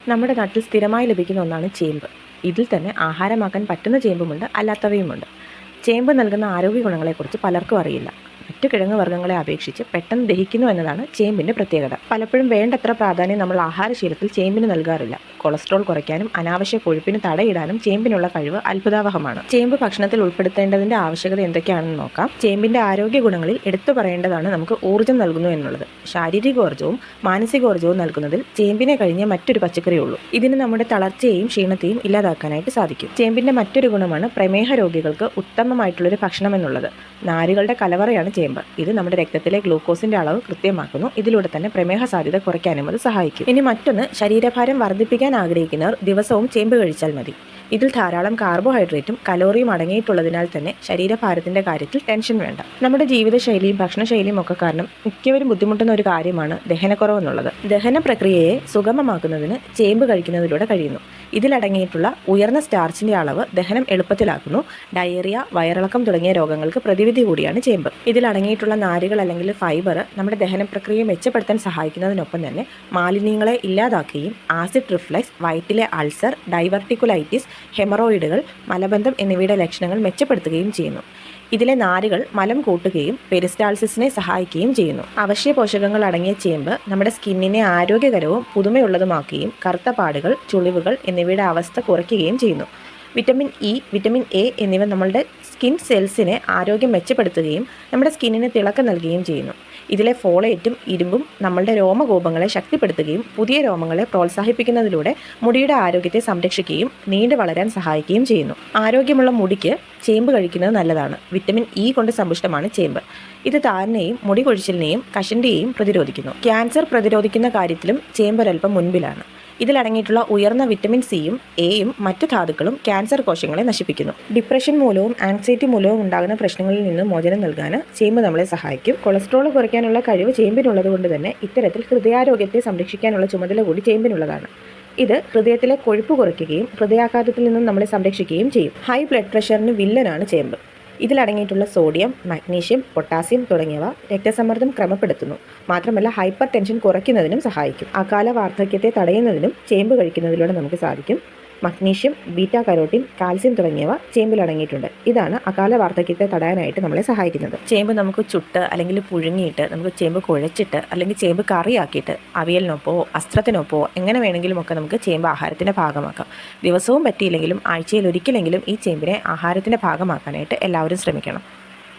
നമ്മുടെ നാട്ടിൽ സ്ഥിരമായി ലഭിക്കുന്ന ഒന്നാണ് ചേമ്പ്. ഇതിൽ തന്നെ ആഹാരമാക്കാൻ പറ്റുന്ന ചേമ്പുമുണ്ട്, അല്ലാത്തവയുമുണ്ട്. ചേമ്പ് നൽകുന്ന ആരോഗ്യ ഗുണങ്ങളെക്കുറിച്ച് പലർക്കും അറിയില്ല. മറ്റു കിഴങ്ങ് വർഗ്ഗങ്ങളെ അപേക്ഷിച്ച് പെട്ടെന്ന് ദഹിക്കുന്നു എന്നതാണ് ചേമ്പിൻ്റെ പ്രത്യേകത. പലപ്പോഴും വേണ്ടത്ര പ്രാധാന്യം നമ്മൾ ആഹാരശീലത്തിൽ ചേമ്പിന് നൽകാറില്ല. കൊളസ്ട്രോൾ കുറയ്ക്കാനും അനാവശ്യ കൊഴുപ്പിന് തടയിടാനും ചേമ്പിനുള്ള കഴിവ് അത്ഭുതാവഹമാണ്. ചേമ്പ് ഭക്ഷണത്തിൽ ഉൾപ്പെടുത്തേണ്ടതിൻ്റെ ആവശ്യകത എന്തൊക്കെയാണെന്ന് നോക്കാം. ചേമ്പിൻ്റെ ആരോഗ്യ ഗുണങ്ങളിൽ എടുത്തു പറയേണ്ടതാണ് നമുക്ക് ഊർജ്ജം നൽകുന്നു എന്നുള്ളത്. ശാരീരികോർജ്ജവും മാനസികോർജ്ജവും നൽകുന്നതിൽ ചേമ്പിനെ കഴിഞ്ഞേ മറ്റൊരു പച്ചക്കറിയുള്ളൂ. ഇതിന് നമ്മുടെ തളർച്ചയെയും ക്ഷീണത്തെയും ഇല്ലാതാക്കാനായിട്ട് സാധിക്കും. ചേമ്പിൻ്റെ മറ്റൊരു ഗുണമാണ് പ്രമേഹ രോഗികൾക്ക് ഉത്തമമായിട്ടുള്ളൊരു ഭക്ഷണം എന്നുള്ളത്. നാരുകളുടെ കലവറയാണ് ചേമ്പ്. ഇത് നമ്മുടെ രക്തത്തിലെ ഗ്ലൂക്കോസിന്റെ അളവ് കൃത്യമാക്കുന്നു. ഇതിലൂടെ തന്നെ പ്രമേഹ സാധ്യത കുറയ്ക്കാനും അത് സഹായിക്കും. ഇനി മറ്റൊന്ന്, ശരീരഭാരം വർദ്ധിപ്പിക്കാൻ ആഗ്രഹിക്കുന്നവർ ദിവസവും ചേമ്പ് കഴിച്ചാൽ മതി. ഇതിൽ ധാരാളം കാർബോഹൈഡ്രേറ്റും കലോറിയും അടങ്ങിയിട്ടുള്ളതിനാൽ തന്നെ ശരീരഭാരത്തിന്റെ കാര്യത്തിൽ ടെൻഷൻ വേണ്ട. നമ്മുടെ ജീവിതശൈലിയും ഭക്ഷണശൈലിയും ഒക്കെ കാരണം മിക്കവരും ബുദ്ധിമുട്ടുന്ന ഒരു കാര്യമാണ് ദഹനക്കുറവെന്നുള്ളത്. ദഹന പ്രക്രിയയെ സുഗമമാക്കുന്നതിന് ചേമ്പ് കഴിക്കുന്നതിലൂടെ കഴിയുന്നു. ഇതിലടങ്ങിയിട്ടുള്ള ഉയർന്ന സ്റ്റാർച്ചിന്റെ അളവ് ദഹനം എളുപ്പത്തിലാക്കുന്നു. ഡയറിയ, വയറിളക്കം തുടങ്ങിയ രോഗങ്ങൾക്ക് പ്രതിവിധി കൂടിയാണ് ചേമ്പ്. ഇതിലടങ്ങിയിട്ടുള്ള നാരുകൾ അല്ലെങ്കിൽ ഫൈബർ നമ്മുടെ ദഹന പ്രക്രിയയെ മെച്ചപ്പെടുത്താൻ സഹായിക്കുന്നതിനൊപ്പം തന്നെ മാലിന്യങ്ങളെ ഇല്ലാതാക്കുകയും ആസിഡ് റിഫ്ലക്സ്, വയറ്റിലെ അൾസർ, ഡൈവർട്ടിക്കുലൈറ്റിസ്, ഹെമറോയിഡുകൾ, മലബന്ധം എന്നിവയുടെ ലക്ഷണങ്ങൾ മെച്ചപ്പെടുത്തുകയും ചെയ്യുന്നു. ഇതിലെ നാരുകൾ മലം കൂട്ടുകയും പെരിസ്റ്റാൾസിസിനെ സഹായിക്കുകയും ചെയ്യുന്നു. അവശ്യ പോഷകങ്ങൾ അടങ്ങിയ ചേമ്പ് നമ്മുടെ സ്കിന്നിനെ ആരോഗ്യകരവും പുതുമയുള്ളതുമാക്കുകയും കറുത്ത പാടുകൾ, ചുളിവുകൾ എന്നിവയുടെ അവസ്ഥ കുറയ്ക്കുകയും ചെയ്യുന്നു. വിറ്റമിൻ ഇ, വിറ്റമിൻ എ എന്നിവ നമ്മളുടെ സ്കിൻ സെൽസിനെ ആരോഗ്യം മെച്ചപ്പെടുത്തുകയും നമ്മുടെ സ്കിന്നിന് തിളക്കം നൽകുകയും ചെയ്യുന്നു. ഇതിലെ ഫോളേറ്റും ഇരുമ്പും നമ്മളുടെ രോമകൂപങ്ങളെ ശക്തിപ്പെടുത്തുകയും പുതിയ രോമങ്ങളെ പ്രോത്സാഹിപ്പിക്കുന്നതിലൂടെ മുടിയുടെ ആരോഗ്യത്തെ സംരക്ഷിക്കുകയും നീണ്ടു വളരാൻ സഹായിക്കുകയും ചെയ്യുന്നു. ആരോഗ്യമുള്ള മുടിക്ക് ചേമ്പ് കഴിക്കുന്നത് നല്ലതാണ്. വിറ്റമിൻ ഇ കൊണ്ട് സമ്പുഷ്ടമാണ് ചേമ്പ്. ഇത് താരനെയും മുടി കൊഴിച്ചിലിനെയും കഷണ്ടിയെയും പ്രതിരോധിക്കുന്നു. ക്യാൻസർ പ്രതിരോധിക്കുന്ന കാര്യത്തിലും ചേമ്പ് ഒരൽപ്പം മുൻപിലാണ്. ഇതിലടങ്ങിയിട്ടുള്ള ഉയർന്ന വിറ്റമിൻ സിയും എയും മറ്റു ധാതുക്കളും ക്യാൻസർ കോശങ്ങളെ നശിപ്പിക്കുന്നു. ഡിപ്രഷൻ മൂലവും ആൻസൈറ്റി മൂലവും ഉണ്ടാകുന്ന പ്രശ്നങ്ങളിൽ നിന്ന് മോചനം നൽകാൻ ചേമ്പ് നമ്മളെ സഹായിക്കും. കൊളസ്ട്രോൾ കുറയ്ക്കാനുള്ള കഴിവ് ചേമ്പിനുള്ളത് കൊണ്ട് തന്നെ ഇത്തരത്തിൽ ഹൃദയാരോഗ്യത്തെ സംരക്ഷിക്കാനുള്ള ചുമതല കൂടി ചേമ്പിനുള്ളതാണ്. ഇത് ഹൃദയത്തിലെ കൊഴുപ്പ് കുറയ്ക്കുകയും ഹൃദയാഘാതത്തിൽ നിന്നും നമ്മളെ സംരക്ഷിക്കുകയും ചെയ്യും. ഹൈ ബ്ലഡ് പ്രഷറിന് വില്ലനാണ് ചേമ്പ്. ഇതിലടങ്ങിയിട്ടുള്ള സോഡിയം, മഗ്നീഷ്യം, പൊട്ടാസ്യം തുടങ്ങിയവ രക്തസമ്മർദ്ദം ക്രമപ്പെടുത്തുന്നു. മാത്രമല്ല ഹൈപ്പർ ടെൻഷൻ കുറയ്ക്കുന്നതിനും സഹായിക്കും. അകാല വാർദ്ധക്യത്തെ തടയുന്നതിനും ചേമ്പ് കഴിക്കുന്നതിലൂടെ നമുക്ക് സാധിക്കും. മഗ്നീഷ്യം, ബീറ്റാ കരോട്ടിൻ, കാൽസ്യം തുടങ്ങിയവ ചേമ്പിൽ അടങ്ങിയിട്ടുണ്ട്. ഇതാണ് അകാല വാർദ്ധക്യത്തെ തടയാനായിട്ട് നമ്മളെ സഹായിക്കുന്നത്. ചേമ്പ് നമുക്ക് ചുട്ട് അല്ലെങ്കിൽ പുഴുങ്ങിയിട്ട്, നമുക്ക് ചേമ്പ് കുഴച്ചിട്ട് അല്ലെങ്കിൽ ചേമ്പ് കറിയാക്കിയിട്ട് അവിയലിനൊപ്പോ അസ്ത്രത്തിനൊപ്പോ എങ്ങനെ വേണമെങ്കിലും ഒക്കെ നമുക്ക് ചേമ്പ് ആഹാരത്തിൻ്റെ ഭാഗമാക്കാം. ദിവസവും പറ്റിയില്ലെങ്കിലും ആഴ്ചയിൽ ഒരിക്കലെങ്കിലും ഈ ചേമ്പിനെ ആഹാരത്തിൻ്റെ ഭാഗമാക്കാനായിട്ട് എല്ലാവരും ശ്രമിക്കണം.